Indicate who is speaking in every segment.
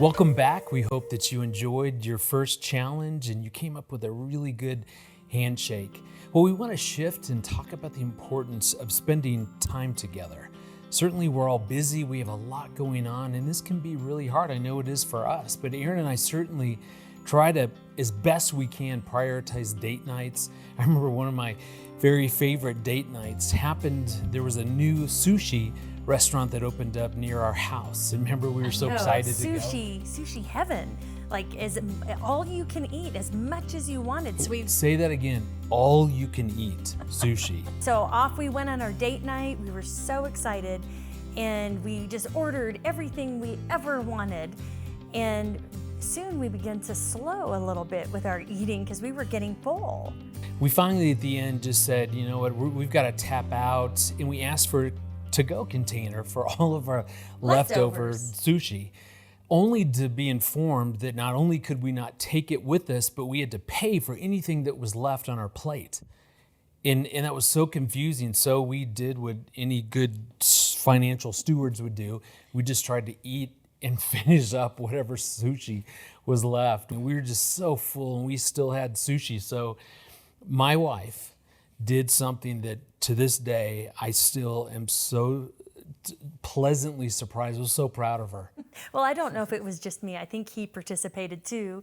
Speaker 1: Welcome back. We hope that you enjoyed your first challenge and you came up with a really good handshake. Well, we want to shift and talk about the importance of spending time together. Certainly we're all busy, we have a lot going on, and this can be really hard. I know it is for us, but Aaron and I certainly try to, as best we can, prioritize date nights. I remember one of my very favorite date nights happened, there was a new sushi restaurant that opened up near our house. And remember, we were so excited to go.
Speaker 2: Sushi heaven. Like, as all you can eat, as much as you wanted. So we
Speaker 1: say that again, all you can eat sushi.
Speaker 2: So off we went on our date night. We were so excited, and we just ordered everything we ever wanted. And soon we began to slow a little bit with our eating because we were getting full.
Speaker 1: We finally at the end just said, you know what, we've got to tap out, and we asked for a to-go container for all of our leftover sushi, only to be informed that not only could we not take it with us, but we had to pay for anything that was left on our plate. And that was so confusing. So we did what any good financial stewards would do. We just tried to eat and finish up whatever sushi was left. And we were just so full, and we still had sushi. So my wife did something that to this day, I still am so pleasantly surprised. I was so proud of her.
Speaker 2: Well, I don't know if it was just me. I think he participated too.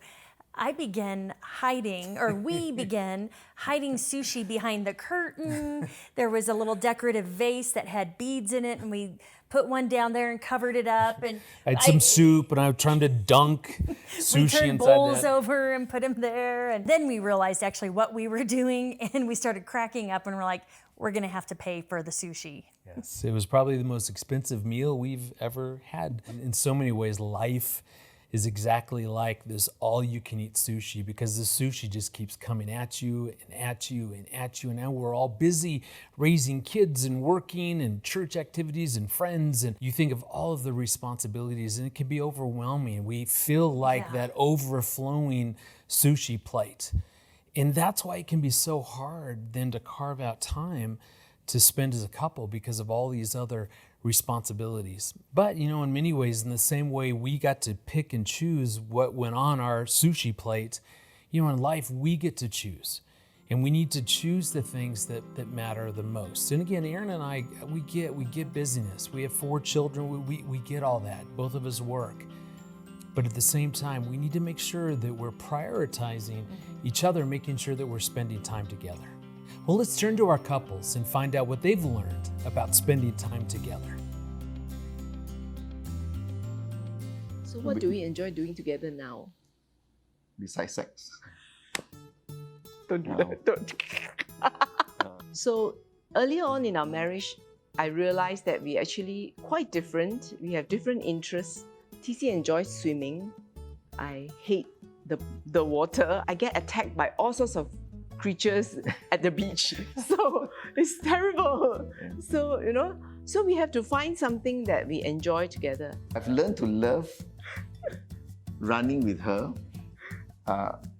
Speaker 2: I began hiding, or we began hiding sushi behind the curtain. There was a little decorative vase that had beads in it, and we put one down there and covered it up. And
Speaker 1: I had some soup, and I was trying to dunk sushi
Speaker 2: we turned
Speaker 1: inside
Speaker 2: bowls
Speaker 1: that.
Speaker 2: over and put them there. And then we realized actually what we were doing, and we started cracking up, and we're like, we're gonna have to pay for the sushi.
Speaker 1: Yes, it was probably the most expensive meal we've ever had. In so many ways, life is exactly like this all-you-can-eat sushi, because the sushi just keeps coming at you and at you and at you. And now we're all busy raising kids and working and church activities and friends. And you think of all of the responsibilities, and it can be overwhelming. We feel like that overflowing sushi plate. And that's why it can be so hard then to carve out time to spend as a couple because of all these other responsibilities. But, you know, in many ways, in the same way we got to pick and choose what went on our sushi plate, you know, in life we get to choose. And we need to choose the things that matter the most. And again, Aaron and I, we get busyness. We have 4 children, we get all that. Both of us work. But at the same time, we need to make sure that we're prioritizing each other, making sure that we're spending time together. Well, let's turn to our couples and find out what they've learned about spending time together.
Speaker 3: So what do we enjoy doing together now?
Speaker 4: Besides sex.
Speaker 3: Don't do
Speaker 4: No.
Speaker 3: that. Don't. So earlier on in our marriage, I realized that we're actually quite different. We have different interests. TC enjoys swimming. I hate the water. I get attacked by all sorts of creatures at the beach. So it's terrible. So, you know, so we have to find something that we enjoy together.
Speaker 4: I've learned to love running with her.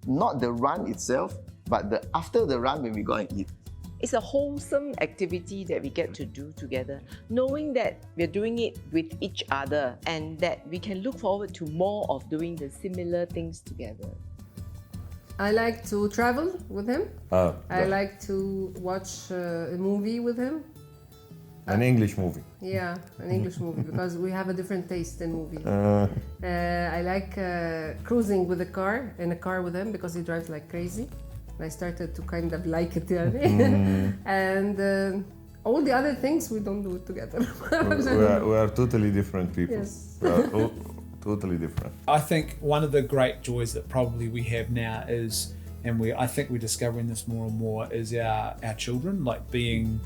Speaker 4: Not the run itself, but after the run when we go and eat.
Speaker 3: It's a wholesome activity that we get to do together, knowing that we're doing it with each other and that we can look forward to more of doing the similar things together.
Speaker 5: I like to travel with him.
Speaker 6: Oh,
Speaker 5: I like to watch a movie with him.
Speaker 6: an English movie.
Speaker 5: Yeah, an English movie, because we have a different taste in movies. I like cruising with in a car with him, because he drives like crazy. I started to kind of like it, and all the other things we don't do it together.
Speaker 6: we are totally different people.
Speaker 5: Yes.
Speaker 6: We are totally different.
Speaker 7: I think one of the great joys that probably we have now is, and I think we're discovering this more and more, is our children, like being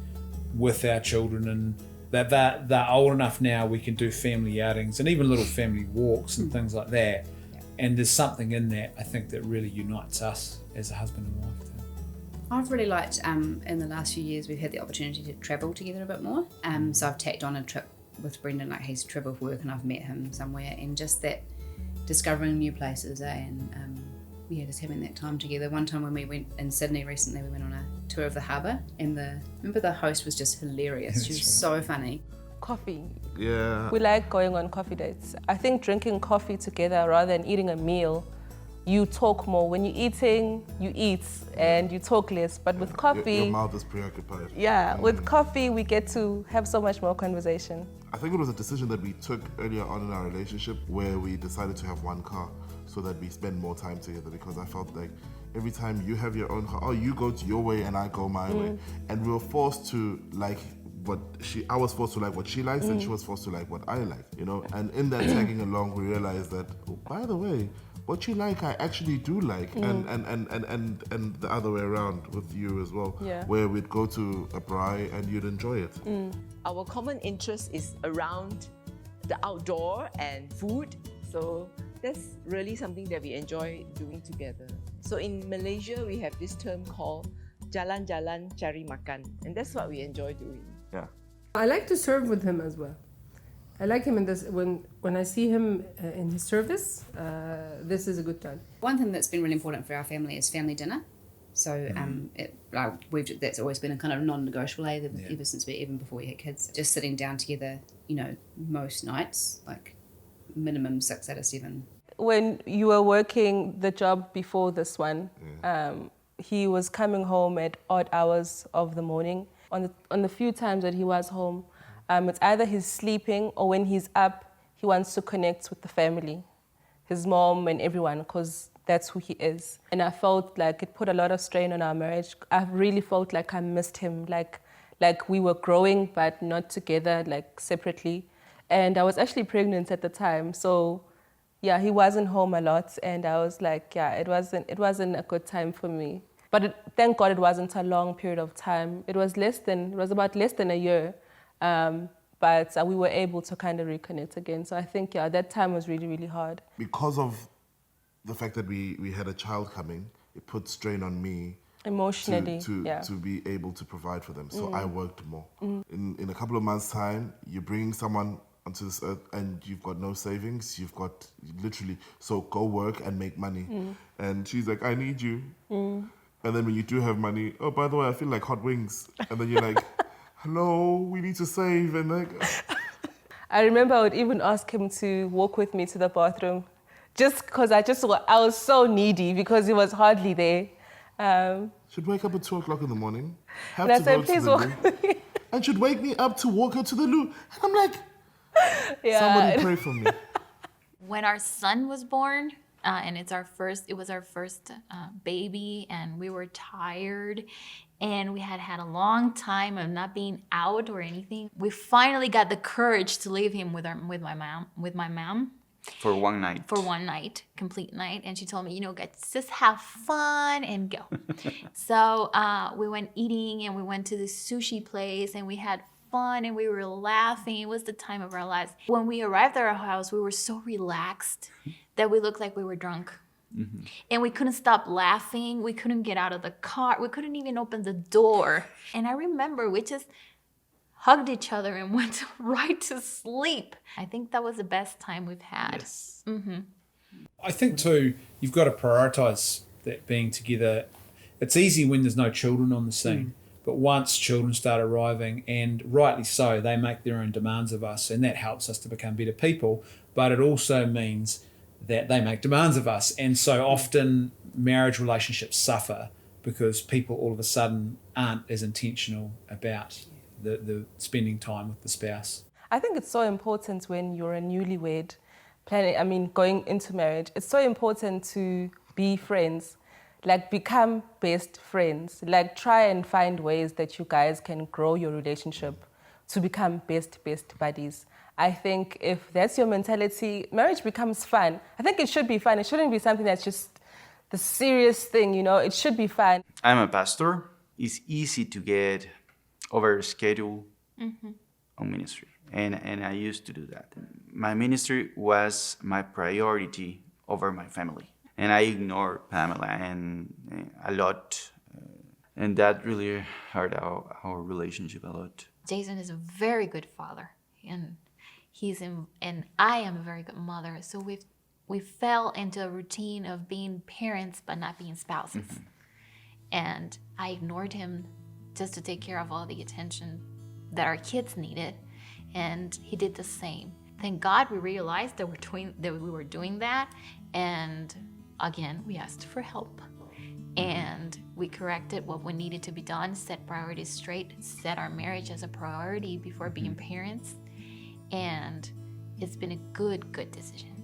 Speaker 7: with our children, and that they're old enough now we can do family outings and even little family walks and things like that. And there's something in that, I think, that really unites us as a husband and wife too.
Speaker 8: I've really liked, in the last few years, we've had the opportunity to travel together a bit more. So I've tacked on a trip with Brendan, like he's travelled for work and I've met him somewhere, and just that discovering new places, and just having that time together. One time when we went in Sydney recently, we went on a tour of the harbour, and remember the host was just hilarious. She was so funny.
Speaker 9: coffee.
Speaker 6: Yeah.
Speaker 9: We like going on coffee dates. I think drinking coffee together rather than eating a meal, you talk more. When you're eating, you eat and you talk less. But with coffee...
Speaker 6: Your mouth is preoccupied.
Speaker 9: Yeah, with coffee, we get to have so much more conversation.
Speaker 10: I think it was a decision that we took earlier on in our relationship where we decided to have one car so that we spend more time together, because I felt like every time you have your own car, oh, you go to your way and I go my way. And we were forced to like I was forced to like what she likes and she was forced to like what I like, you know? And in that tagging along, we realized that, oh, by the way, what you like, I actually do like, and the other way around with you as well, where we'd go to a braai and you'd enjoy it.
Speaker 3: Our common interest is around the outdoor and food, so that's really something that we enjoy doing together. So in Malaysia, we have this term called jalan-jalan cari makan, and that's what we enjoy doing.
Speaker 6: Yeah.
Speaker 5: I like to serve with him as well. I like him in this, when I see him in his service, this is a good time.
Speaker 8: One thing that's been really important for our family is family dinner. So that's always been a kind of non-negotiable ever since even before we had kids. Just sitting down together, you know, most nights, like minimum 6 out of 7.
Speaker 9: When you were working the job before this one, he was coming home at odd hours of the morning. On the few times that he was home, it's either he's sleeping or when he's up, he wants to connect with the family, his mom and everyone, because that's who he is. And I felt like it put a lot of strain on our marriage. I really felt like I missed him, like we were growing but not together, like separately. And I was actually pregnant at the time, so yeah, he wasn't home a lot, and I was like, yeah, it wasn't a good time for me. But thank God it wasn't a long period of time. It was about less than a year. But we were able to kind of reconnect again. So I think, yeah, that time was really, really hard.
Speaker 10: Because of the fact that we had a child coming, it put strain on me
Speaker 9: emotionally
Speaker 10: to be able to provide for them. So I worked more. In a couple of months' time, you're bringing someone onto this earth and you've got no savings. You've got literally, so go work and make money. And she's like, I need you. And then when you do have money, oh, by the way, I feel like hot wings. And then you're like, hello, we need to save. And like,
Speaker 9: I remember I would even ask him to walk with me to the bathroom, just because I was so needy because he was hardly there.
Speaker 10: Should wake up at 2 o'clock in the morning. Have
Speaker 9: and
Speaker 10: to
Speaker 9: I said,
Speaker 10: go
Speaker 9: please
Speaker 10: to the
Speaker 9: walk
Speaker 10: loo,
Speaker 9: with me.
Speaker 10: and should wake me up to walk her to the loo. And I'm like,
Speaker 9: Yeah.
Speaker 10: somebody pray for me.
Speaker 11: When our son was born, and it was our first baby, and we were tired, and we had a long time of not being out or anything. We finally got the courage to leave him with my mom.
Speaker 12: For one night.
Speaker 11: For one night, complete night. And she told me, guys, just have fun and go. So we went eating and we went to this sushi place and we had fun and we were laughing. It was the time of our lives. When we arrived at our house, we were so relaxed that we looked like we were drunk. And we couldn't stop laughing. We couldn't get out of the car. We couldn't even open the door. And I remember we just hugged each other and went right to sleep. I think that was the best time we've had.
Speaker 7: Yes. I think too, you've got to prioritize that being together. It's easy when there's no children on the scene, but once children start arriving, and rightly so, they make their own demands of us, and that helps us to become better people, but it also means that they make demands of us. And so often marriage relationships suffer because people all of a sudden aren't as intentional about the spending time with the spouse.
Speaker 9: I think it's so important when you're a newlywed, going into marriage, it's so important to be friends, like become best friends, like try and find ways that you guys can grow your relationship to become best buddies. I think if that's your mentality, marriage becomes fun. I think it should be fun. It shouldn't be something that's just the serious thing, It should be fun.
Speaker 12: I'm a pastor. It's easy to get over schedule on ministry. And I used to do that. My ministry was my priority over my family. And I ignored Pamela and a lot. And that really hurt our relationship a lot.
Speaker 11: Jason is a very good father, and and I am a very good mother. So we fell into a routine of being parents but not being spouses. And I ignored him just to take care of all the attention that our kids needed. and he did the same. Thank God we realized that we were doing that, and again, we asked for help. And we corrected what needed to be done, set priorities straight, set our marriage as a priority before being parents. And it's been a good decision.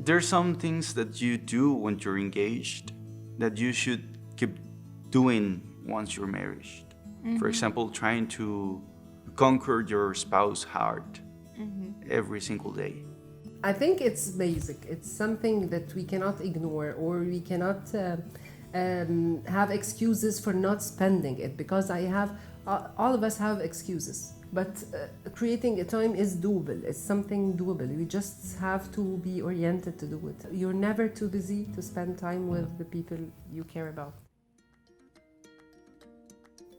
Speaker 12: There's some things that you do when you're engaged that you should keep doing once you're married. For example, trying to conquer your spouse's heart every single day.
Speaker 5: I think it's basic. It's something that we cannot ignore, or we cannot have excuses for not spending it, because all of us have excuses. But creating a time is doable. It's something doable. We just have to be oriented to do it. You're never too busy to spend time with the people you care about.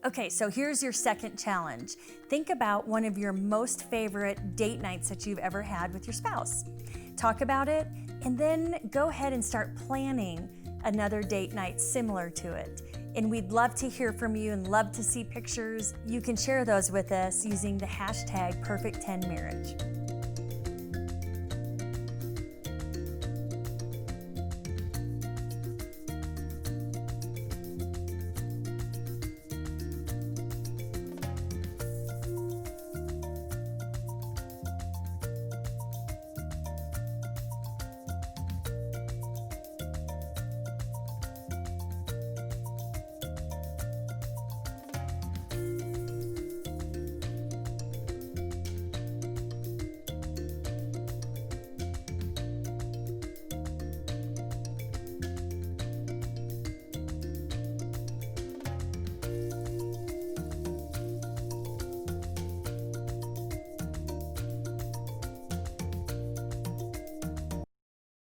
Speaker 2: Okay, so here's your second challenge. Think about one of your most favorite date nights that you've ever had with your spouse. Talk about it, and then go ahead and start planning another date night similar to it. And we'd love to hear from you and love to see pictures. You can share those with us using the hashtag Perfect10Marriage.